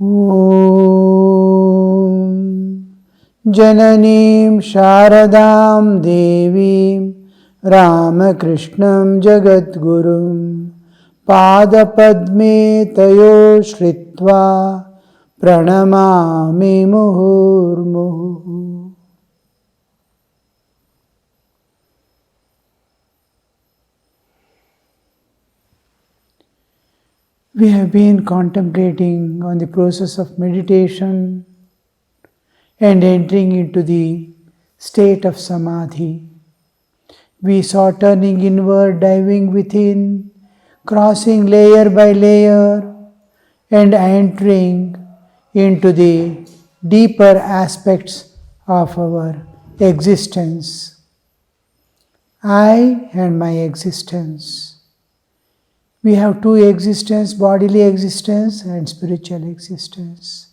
Om Jananim Sharadam Devim Ramakrishnam Jagadgurum Padapadme Tayo Shritva Pranamami Muhurmuhu. We have been contemplating on the process of meditation and entering into the state of samadhi. We saw turning inward, diving within, crossing layer by layer, and entering into the deeper aspects of our existence. I and my existence. We have two existences, bodily existence and spiritual existence.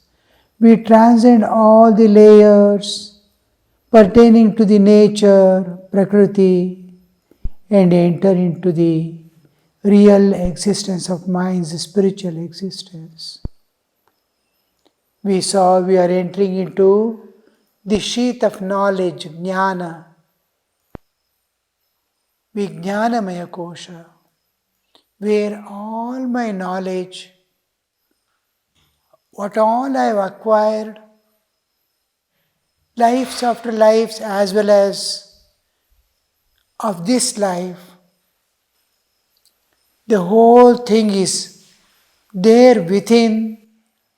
We transcend all the layers pertaining to the nature, prakriti, and enter into the real existence of mind's spiritual existence. We saw we are entering into the sheath of knowledge, jnana, Vijnanamaya Kosha, where all my knowledge, what all I have acquired, lives after lives as well as of this life, the whole thing is there within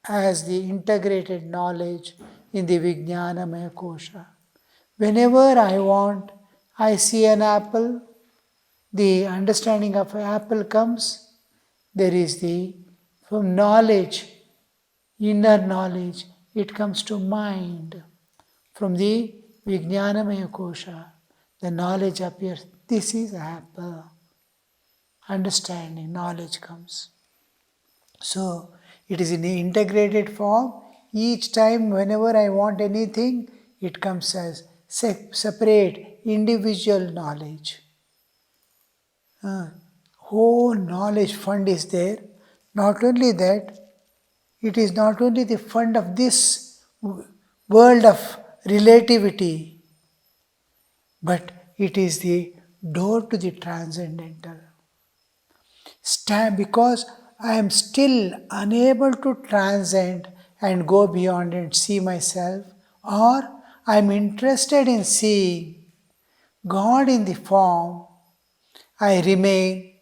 as the integrated knowledge in the Vijnanamaya Kosha. Whenever I want, I see an apple, the understanding of an apple comes, there is the, from knowledge, inner knowledge, it comes to mind. From the Vijnanamaya Kosha, the knowledge appears. This is apple. Understanding, knowledge comes. So, it is in the integrated form. Each time, whenever I want anything, it comes as separate, individual knowledge. Whole knowledge fund is there. Not only that, it is not only the fund of this world of relativity, but it is the door to the transcendental. Because I am still unable to transcend and go beyond and see myself, or I am interested in seeing God in the form, I remain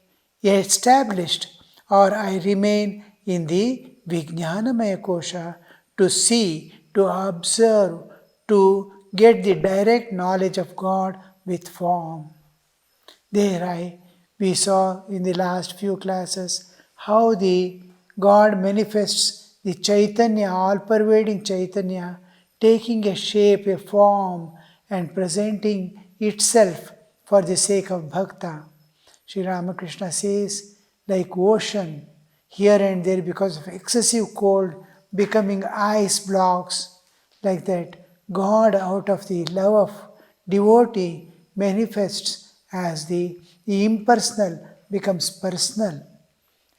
established, or I remain in the Vijnanamaya Kosha to see, to observe, to get the direct knowledge of God with form. We saw in the last few classes how the God manifests the Chaitanya, all-pervading Chaitanya, taking a shape, a form, and presenting itself for the sake of bhakta. Sri Ramakrishna says, like ocean, here and there because of excessive cold, becoming ice blocks, like that, God out of the love of devotee manifests as the impersonal becomes personal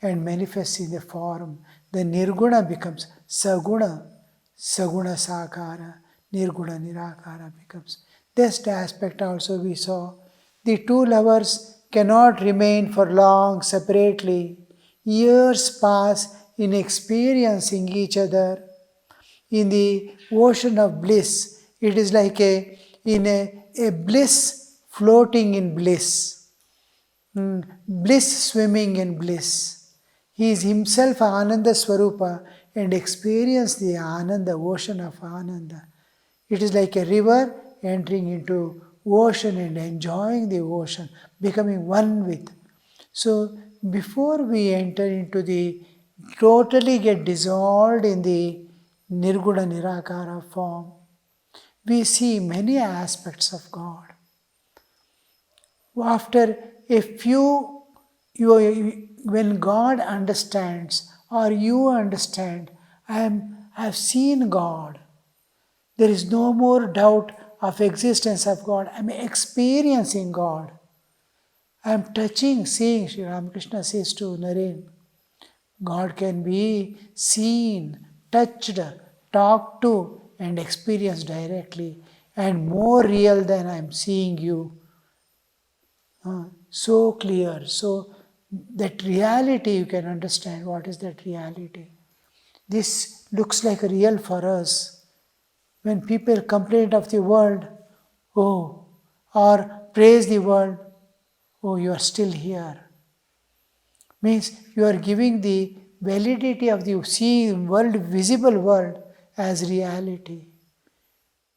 and manifests in the form. The nirguna becomes saguna, saguna sakara, nirguna nirakara becomes. This aspect also we saw. The two lovers cannot remain for long separately. Years pass in experiencing each other. In the ocean of bliss, it is like a bliss floating in bliss. Bliss swimming in bliss. He is himself Ananda Swarupa and experience the Ananda, ocean of Ananda. It is like a river entering into ocean and enjoying the ocean, becoming one with. So before we enter into the totally get dissolved in the Nirguna Nirakara form, we see many aspects of God. After a few, when God understands or you understand, I have seen God. There is no more doubt of existence of God. I am experiencing God. I am touching, seeing. Sri Ramakrishna says to Naren, God can be seen, touched, talked to, and experienced directly, and more real than I am seeing you. So clear. So that reality, you can understand what is that reality. This looks like real for us. When people complain of the world, oh, or praise the world, oh, you are still here. Means you are giving the validity of the seeing world, visible world, as reality.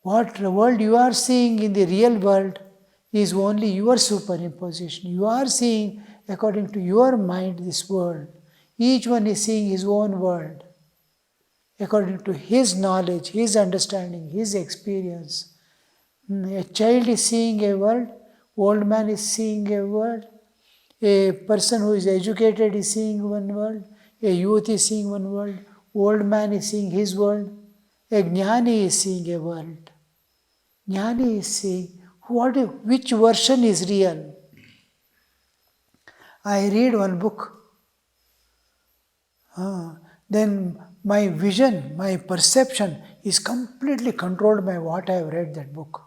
What the world you are seeing in the real world is only your superimposition. You are seeing according to your mind this world. Each one is seeing his own world according to his knowledge, his understanding, his experience. A child is seeing a world, old man is seeing a world, a person who is educated is seeing one world, a youth is seeing one world, old man is seeing his world, a jnani is seeing a world. Jnani is seeing which version is real. I read one book, then my vision, my perception is completely controlled by what I have read that book.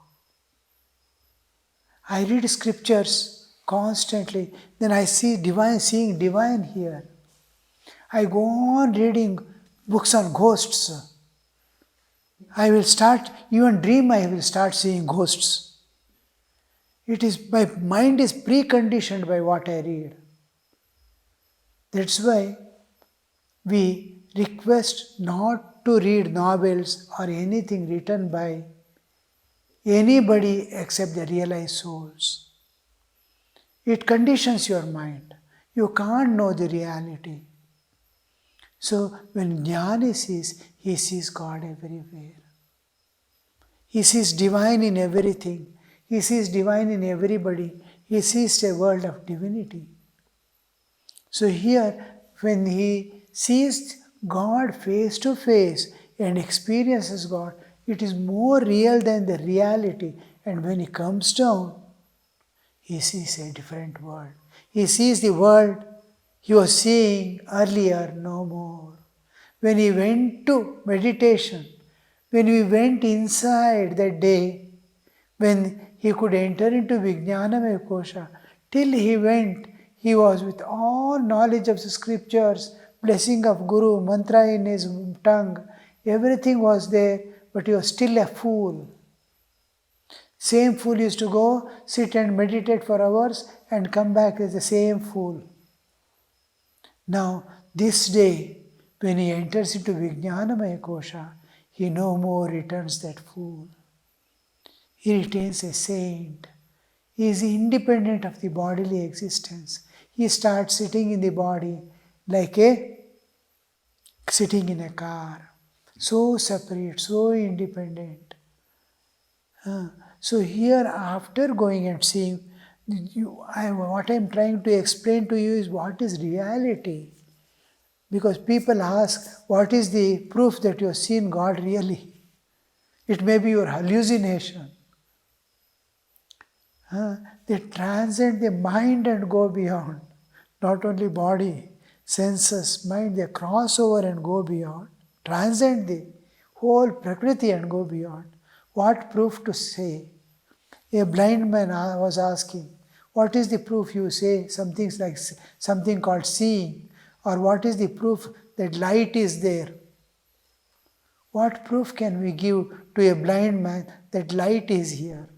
I read scriptures constantly, then I see divine, seeing divine here. I go on reading books on ghosts. I will start, even dream I will start seeing ghosts. It is, my mind is preconditioned by what I read. That's why we request not to read novels or anything written by anybody except the realized souls. It conditions your mind. You can't know the reality. So when Jnani sees, he sees God everywhere. He sees divine in everything. He sees divine in everybody. He sees a world of divinity. So here, when he sees God face to face and experiences God, it is more real than the reality. And when he comes down, he sees a different world. He sees the world he was seeing earlier no more. When he went to meditation, when we went inside that day, when he could enter into Vijnanamaya Kosha, till he went, he was with all knowledge of the scriptures, blessing of Guru, mantra in his tongue, everything was there, but he was still a fool. Same fool used to go, sit and meditate for hours and come back as the same fool. Now, this day, when he enters into Vijnanamaya Kosha, he no more returns that fool. He retains a saint. He is independent of the bodily existence. He starts sitting in the body like sitting in a car. So separate, so independent. So here, after going and seeing, what I am trying to explain to you is what is reality. Because people ask, what is the proof that you have seen God really? It may be your hallucination. They transcend the mind and go beyond. Not only body, senses, mind, they cross over and go beyond. Transcend the whole Prakriti and go beyond. What proof to say? A blind man was asking, what is the proof you say something called seeing? Or what is the proof that light is there? What proof can we give to a blind man that light is here?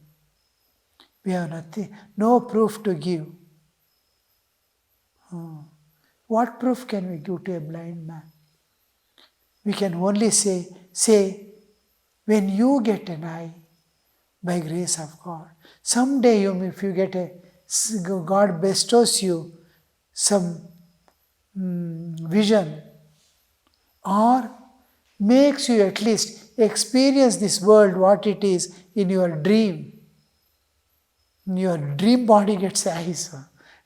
We have nothing, no proof to give. What proof can we give to a blind man? We can only say, when you get an eye, by grace of God, someday if you get God bestows you some vision, or makes you at least experience this world, what it is in your dream. Your dream body gets eyes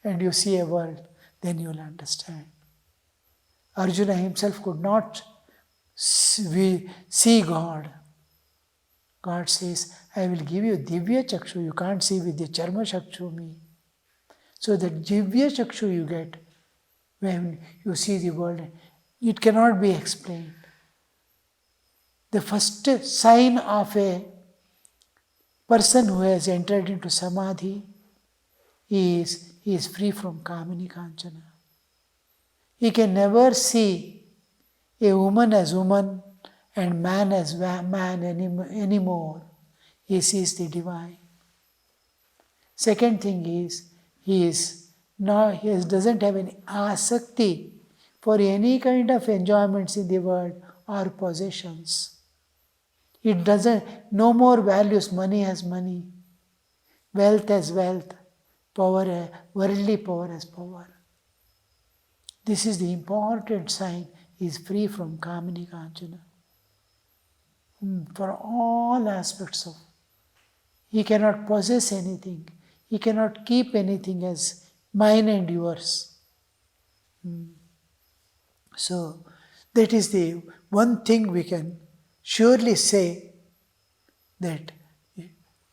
and you see a world, then you will understand. Arjuna himself could not see God. God says, I will give you Divya Chakshu. You can't see with the Charma Chakshu me. So that Divya Chakshu you get when you see the world, it cannot be explained. The first sign of a person who has entered into samadhi is he is free from kamini kanchana. He can never see a woman as woman and man as man anymore. He sees the divine. Second thing is, he doesn't have any asakti for any kind of enjoyments in the world or possessions. It doesn't, no more values money as money, wealth as wealth, power, worldly power as power. This is the important sign. He is free from kamini kanchana. For all aspects of, he cannot possess anything. He cannot keep anything as mine and yours. So, that is the one thing we can surely say, that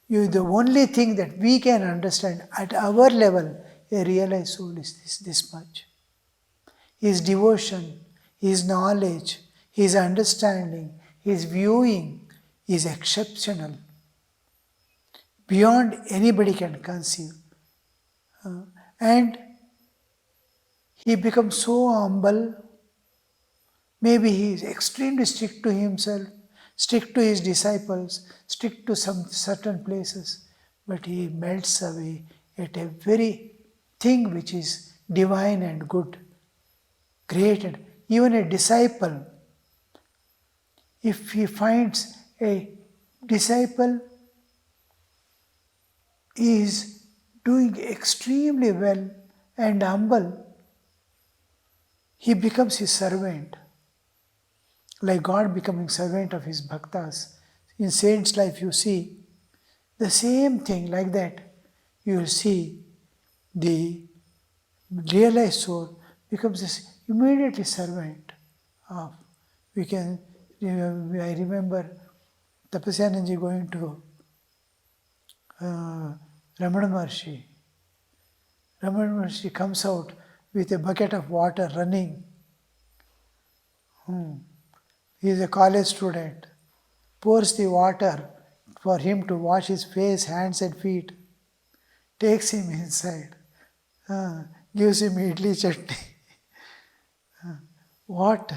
the only thing that we can understand at our level, a realized soul is this much. His devotion, his knowledge, his understanding, his viewing is exceptional. Beyond anybody can conceive. And he becomes so humble. Maybe he is extremely strict to himself, strict to his disciples, strict to some certain places, but he melts away at a very thing which is divine and good, great. And even a disciple, if he finds a disciple is doing extremely well and humble, he becomes his servant. Like God becoming servant of his bhaktas. In saint's life you see the same thing like that. You will see the realized soul becomes this immediately servant of. I remember Tapasyananji going to Ramana Maharshi. Ramana Maharshi comes out with a bucket of water running. He is a college student. Pours the water for him to wash his face, hands and feet. Takes him inside. Gives him idli chutney. What?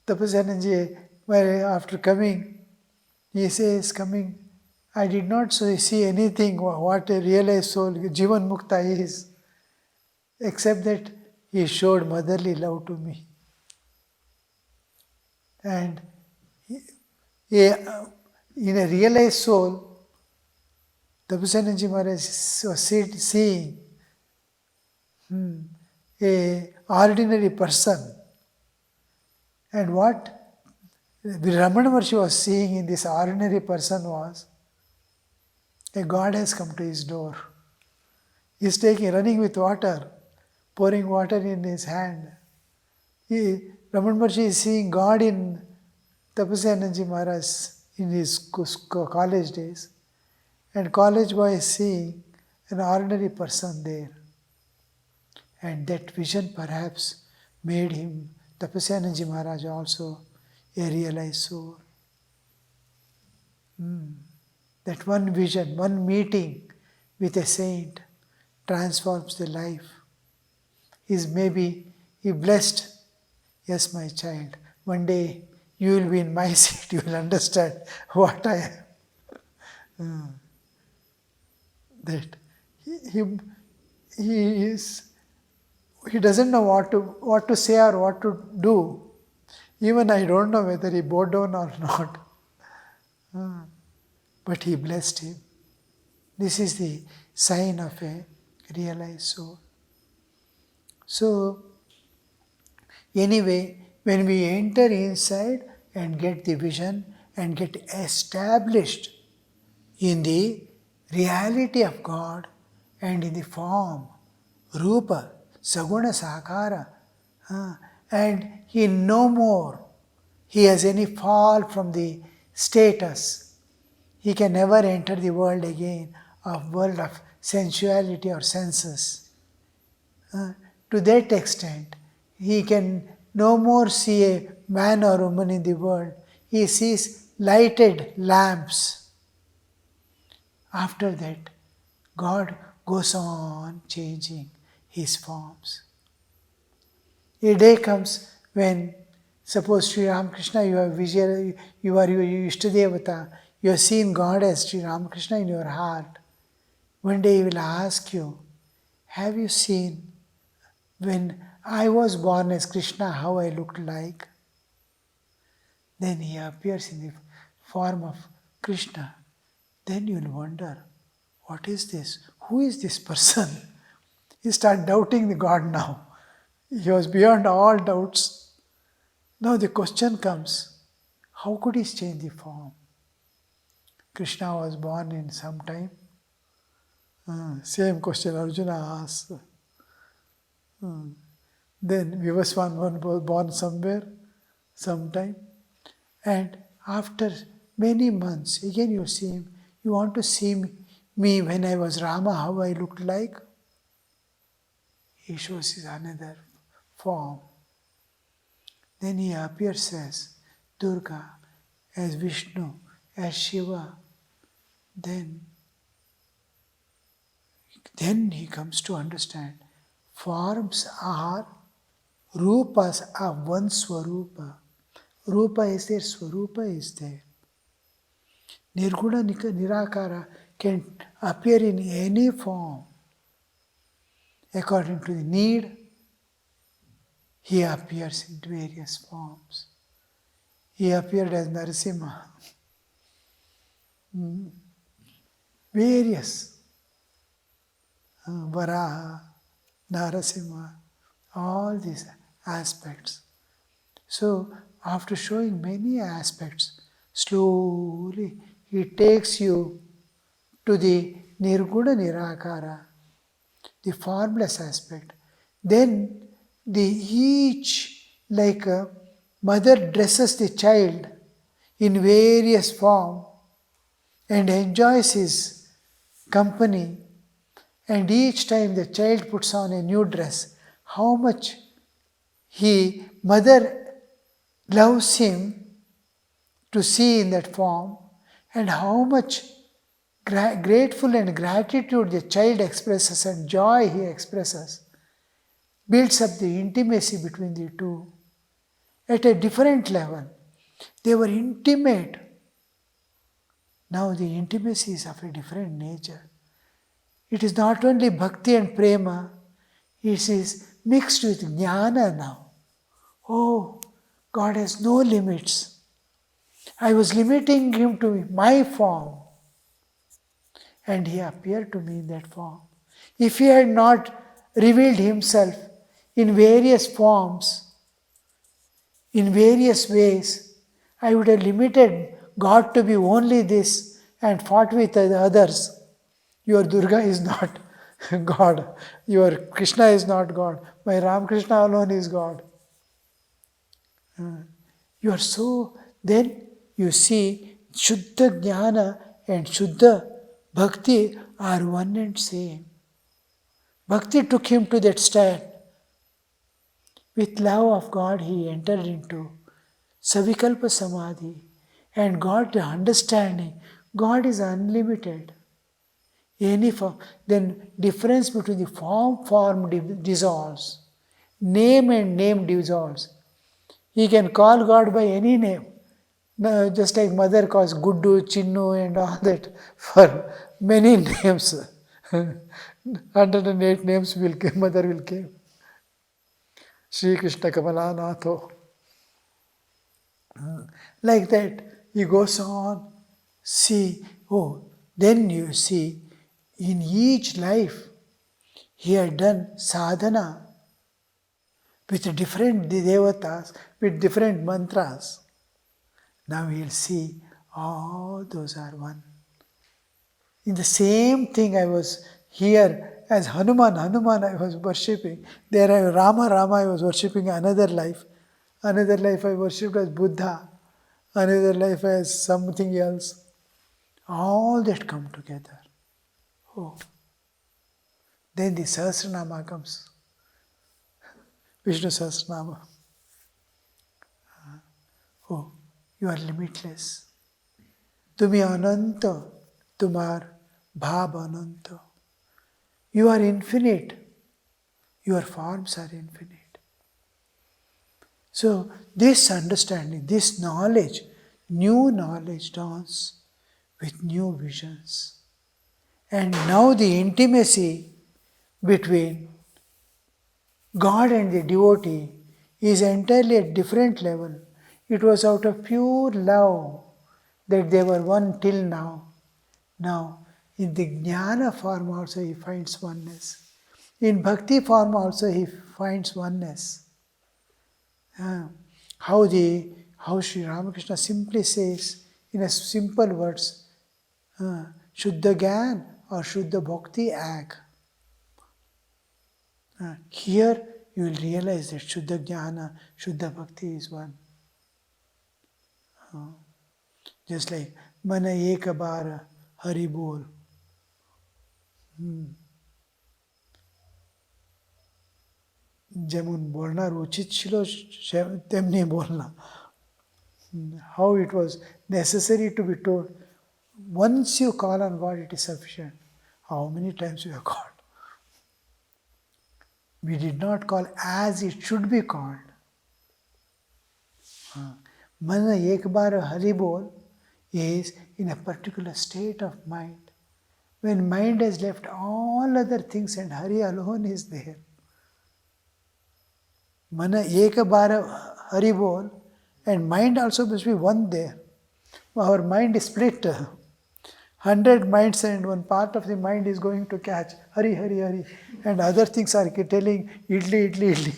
Tapasyananji, after coming, he says, I did not see anything what a realized soul, Jivan Mukta is, except that he showed motherly love to me. And in a realized soul, Tapasyananji Maharaj was seeing a ordinary person. And what Ramana Maharshi was seeing in this ordinary person was, a God has come to his door. He is running with water, pouring water in his hand. Ramana Maharshi is seeing God in Tapasyananji Maharaj in his college days. And college boy is seeing an ordinary person there. And that vision perhaps made him, Tapasyananji Maharaj, also a realized soul. That one vision, one meeting with a saint transforms the life. He blessed, yes, my child, one day you will be in my seat, you will understand what I am. That he doesn't know what to say or what to do. Even I don't know whether he bowed down or not. But he blessed him. This is the sign of a realized soul. So, anyway, when we enter inside and get the vision and get established in the reality of God and in the form, Rupa, Saguna Sakara, and he no more, he has any fall from the status. He can never enter the world again, world of sensuality or senses. To that extent, he can no more see a man or woman in the world. He sees lighted lamps. After that, God goes on changing his forms. A day comes when, suppose Sri Ramakrishna, you are visual, you are your Ishtadevata, you have seen God as Sri Ramakrishna in your heart. One day he will ask you, have you seen when I was born as Krishna how I looked like? Then he appears in the form of Krishna. Then you will wonder, what is this? Who is this person? You start doubting the God now. He was beyond all doubts. Now the question comes, how could he change the form? Krishna was born in some time. Same question Arjuna asked. Then Vivaswan was born somewhere, sometime. And after many months, again you see him. You want to see me when I was Rama, how I looked like? He shows his another form. Then he appears as Durga, as Vishnu, as Shiva. Then he comes to understand forms are, rupas are one swarupa. Rupa is there, swarupa is there. Nirguna Nirakara can appear in any form. According to the need, he appears in various forms. He appeared as Narasimha. Various. Varaha, Narasimha, all these aspects. So, after showing many aspects, slowly he takes you to the Nirguna Nirakara, the formless aspect. Then each, like a mother dresses the child in various form and enjoys his company, and each time the child puts on a new dress, how much mother loves him to see in that form, and how much grateful and gratitude the child expresses and joy he expresses, builds up the intimacy between the two at a different level. They were intimate. Now the intimacy is of a different nature. It is not only bhakti and prema, it is mixed with jnana now. Oh, God has no limits. I was limiting him to my form, and he appeared to me in that form. If he had not revealed himself in various forms, in various ways, I would have limited God to be only this and fought with the others. Your Durga is not God. Your Krishna is not God. My Ramakrishna alone is God. You are so, then you see Shuddha Jnana and Shuddha Bhakti are one and same. Bhakti took him to that state. With love of God he entered into Savikalpa Samadhi and got the understanding God is unlimited. Any form, then difference between the form dissolves. Name and name dissolves. He can call God by any name. No, just like mother calls Guddu, Chinnu and all that for many names. 108 names mother will give. Sri Krishna Kamalanatho. Like that, he goes on. See, then you see, in each life, he had done sadhana with different devatas, with different mantras. Now we'll see all those are one. In the same thing I was here as Hanuman I was worshipping. There Rama I was worshipping another life. Another life I worshipped as Buddha. Another life as something else. All that come together. Then the Sahasranama comes. Vishnu Sahasranama. Oh, you are limitless. Tumi ananta, tumar bhab ananta. You are infinite. Your forms are infinite. So this understanding, this knowledge, new knowledge dawns with new visions. And now the intimacy between God and the devotee is entirely at different level. It was out of pure love that they were one till now. Now, in the jnana form also he finds oneness. In bhakti form also he finds oneness. Ah, how Sri Ramakrishna simply says in a simple words, Shuddha Gyan or Shuddha Bhakti Ag. Here you will realize that Shuddha Jnana, Shuddha Bhakti is one. Just like Mana Eka Bara Hari Bol. যেমন বলনার উচিত ছিল তেমনি বলনা. How it was necessary to be told. Once you call on God, it is sufficient. How many times we have called? We did not call as it should be called. Mana ek bar Hari Bol is in a particular state of mind. When mind has left all other things and Hari alone is there. Mana ek bar Hari Bol and mind also must be one there. Our mind is split. 100 minds and one part of the mind is going to catch Hari, Hari, Hari, and other things are telling idli, idli, idli.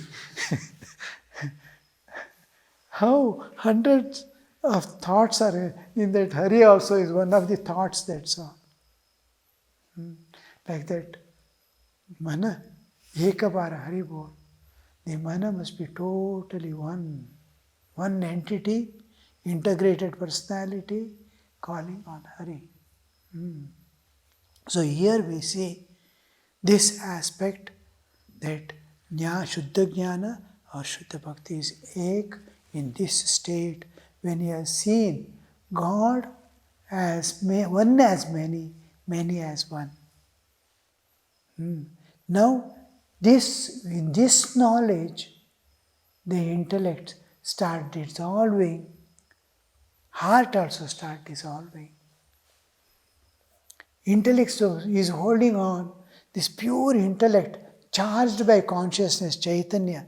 How hundreds of thoughts are in that Hari also is one of the thoughts that's all. Like that, Mana, Ekabara Hari Bol. The Mana must be totally one entity, integrated personality, calling on Hari. So here we see this aspect that Shuddha Jnana or Shuddha Bhakti is ek in this state when he has seen God as one as many, many as one. Now, in this knowledge, the intellect start dissolving, heart also start dissolving. Intellect is holding on, this pure intellect charged by consciousness, Chaitanya,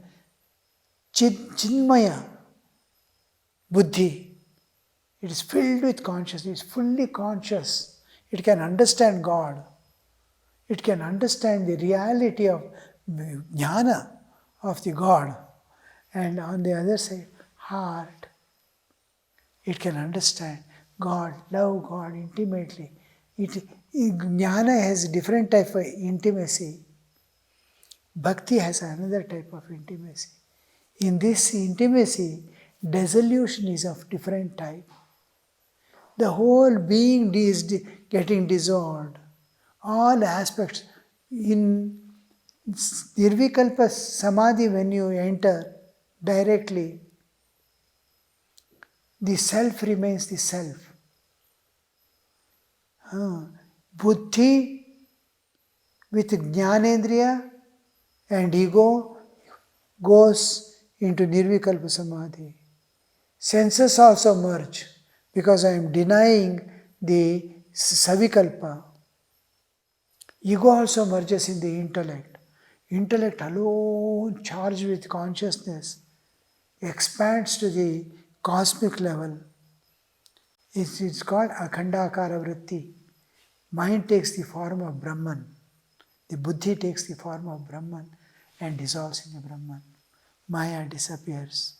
Chinmaya, Buddhi. It is filled with consciousness, it is fully conscious. It can understand God. It can understand the reality of jnana of the God. And on the other side, heart. It can understand God, love God intimately. Jnana has different type of intimacy. Bhakti has another type of intimacy. In this intimacy, dissolution is of different type. The whole being is getting dissolved. All aspects. In Nirvikalpa Samadhi, when you enter directly, the self remains the self. Buddhi with Jnanendriya and ego goes into Nirvikalpa Samadhi. Senses also merge because I am denying the Savikalpa. Ego also merges in the intellect. Intellect alone, charged with consciousness, expands to the cosmic level. It's called Akhandakara Vritti. Mind takes the form of Brahman. The Buddhi takes the form of Brahman and dissolves in the Brahman. Maya disappears.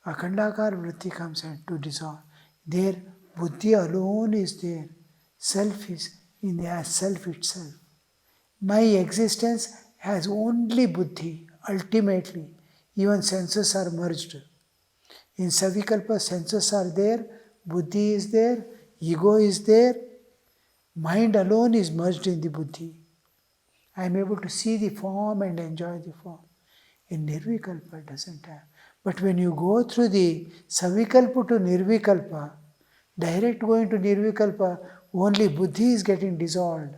Akhandakara Vritti comes and to dissolve. There, Buddhi alone is there. Self is in the self itself. My existence has only Buddhi, ultimately. Even senses are merged. In Savikalpa, senses are there, Buddhi is there, ego is there, mind alone is merged in the Buddhi. I am able to see the form and enjoy the form. In Nirvikalpa, it doesn't have. But when you go through the Savikalpa to Nirvikalpa, direct going to Nirvikalpa, only Buddhi is getting dissolved.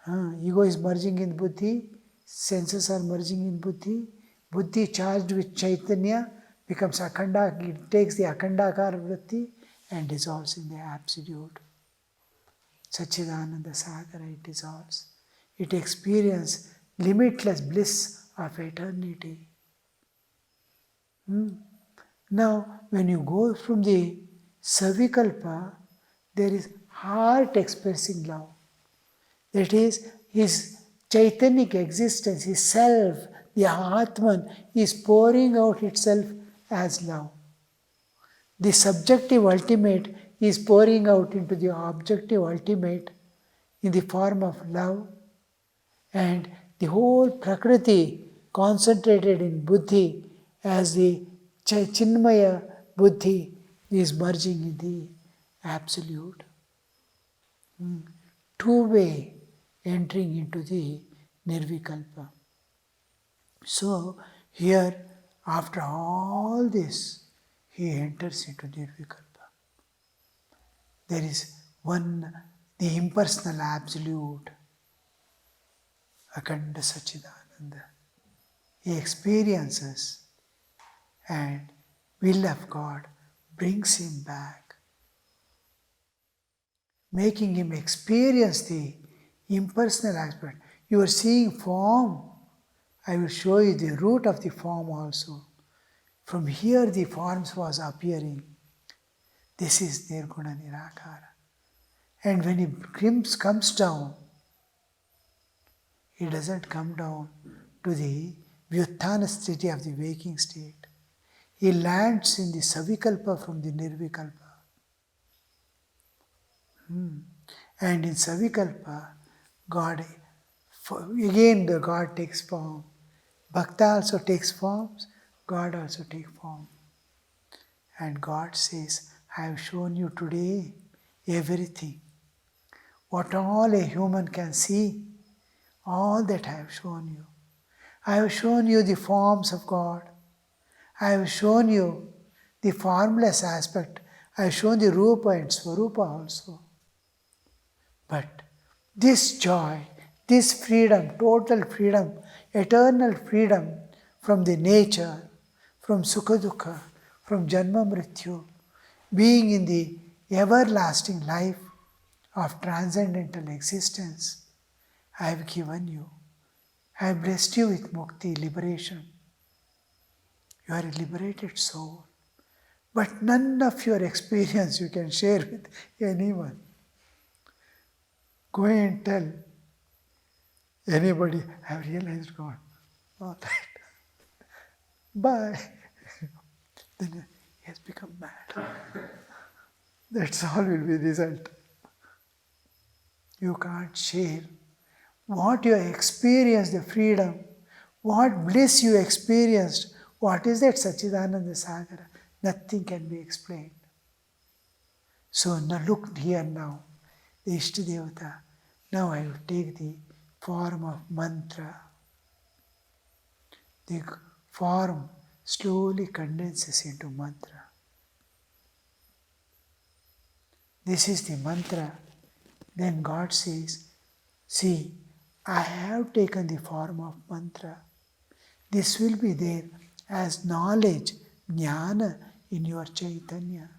Ego is merging in Buddhi, senses are merging in Buddhi, Buddhi charged with Chaitanya becomes Akhanda, it takes the Akhandakara Vritti and dissolves in the Absolute. Sachidananda Sagara, it dissolves. It experiences limitless bliss of eternity. Now, when you go from the Savikalpa, there is heart expressing love. That is, his Chaitanic existence, his self, the Atman, is pouring out itself as love. The subjective ultimate is pouring out into the objective ultimate in the form of love, and the whole Prakriti concentrated in Buddhi as the Chinmaya Buddhi is merging in the Absolute. Two-way entering into the Nirvikalpa. So here, after all this, he enters into Nirvikalpa. There is one, the impersonal Absolute, Akhanda Sachidananda. He experiences, and will of God brings him back, making him experience the impersonal aspect. You are seeing form. I will show you the root of the form also. From here the forms was appearing. This is Nirguna Nirakara. And when he comes down, he doesn't come down to the Vyuttana sthiti of the waking state. He lands in the Savikalpa from the Nirvikalpa. And in Savikalpa, God, again the God takes form. Bhakta also takes forms, God also takes form. And God says, I have shown you today everything. What all a human can see, all that I have shown you. I have shown you the forms of God. I have shown you the formless aspect. I have shown the Rupa and Swarupa also. But this joy, this freedom, total freedom, eternal freedom from the nature, from Sukha Dukkha, from Janma Mrityu, being in the everlasting life of transcendental existence, I have given you. I have blessed you with mukti, liberation. You are a liberated soul. But none of your experience you can share with anyone. Go and tell anybody, I have realized God. All right. Bye. Then he has become mad. That's all will be the result. You can't share what you experienced, the freedom, what bliss you experienced. What is that Sachidananda Sagara? Nothing can be explained. So now look here now, the Ishtadevata. Now I will take the form of mantra. The form slowly condenses into mantra. This is the mantra. Then God says, see, I have taken the form of mantra. This will be there as knowledge, jnana in your Chaitanya.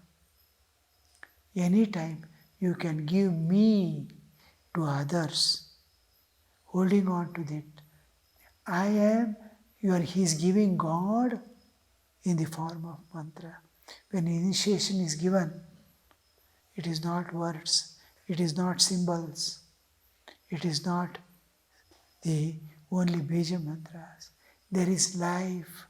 Anytime you can give me to others, holding on to that. I am, he is giving God in the form of mantra. When initiation is given, it is not words, it is not symbols, it is not the only Bija mantras. There is life,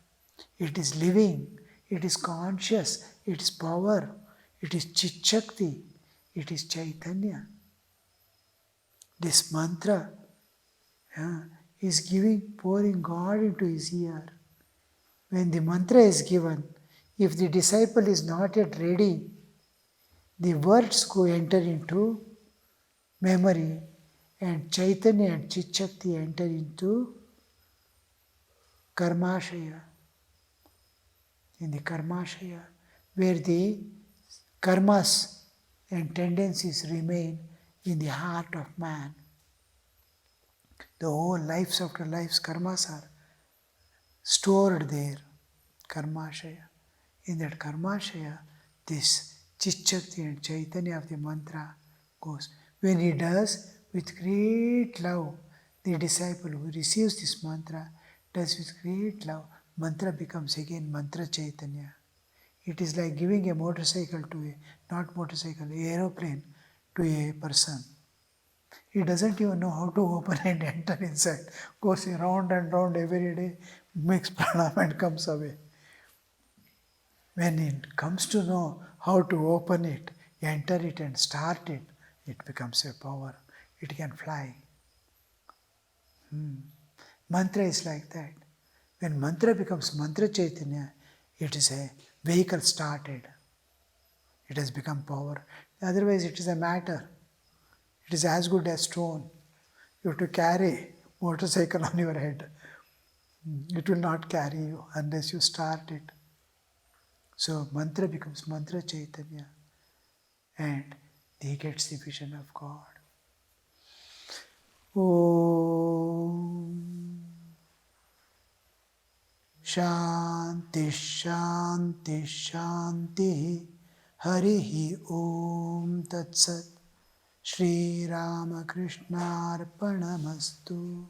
it is living, it is conscious, it is power, it is Chit Shakti, it is Chaitanya. This mantra is pouring God into his ear. When the mantra is given, if the disciple is not yet ready, the words enter into memory, and Chaitanya and Chit Shakti enter into Karmashaya. in the karmashaya, where the karmas and tendencies remain in the heart of man. The whole lives after lives karmas are stored there, karmashaya. In that karmashaya, this Chichakti and Chaitanya of the mantra goes. When he does with great love, the disciple who receives this mantra does with great love, mantra becomes again mantra Chaitanya. It is like giving a motorcycle to a, not motorcycle, aeroplane to a person. He doesn't even know how to open and enter inside. Goes round and round every day, makes pranam and comes away. When it comes to know how to open it, enter it and start it, it becomes a power. It can fly. Mantra is like that. When mantra becomes mantra Chaitanya, it is a vehicle started. It has become power. Otherwise it is a matter. It is as good as stone. You have to carry motorcycle on your head. It will not carry you unless you start it. So mantra becomes mantra Chaitanya and he gets the vision of God. Om Shanti Shanti Shanti Harihi Om Tat Sat Shri Ramakrishna Arpanamastu.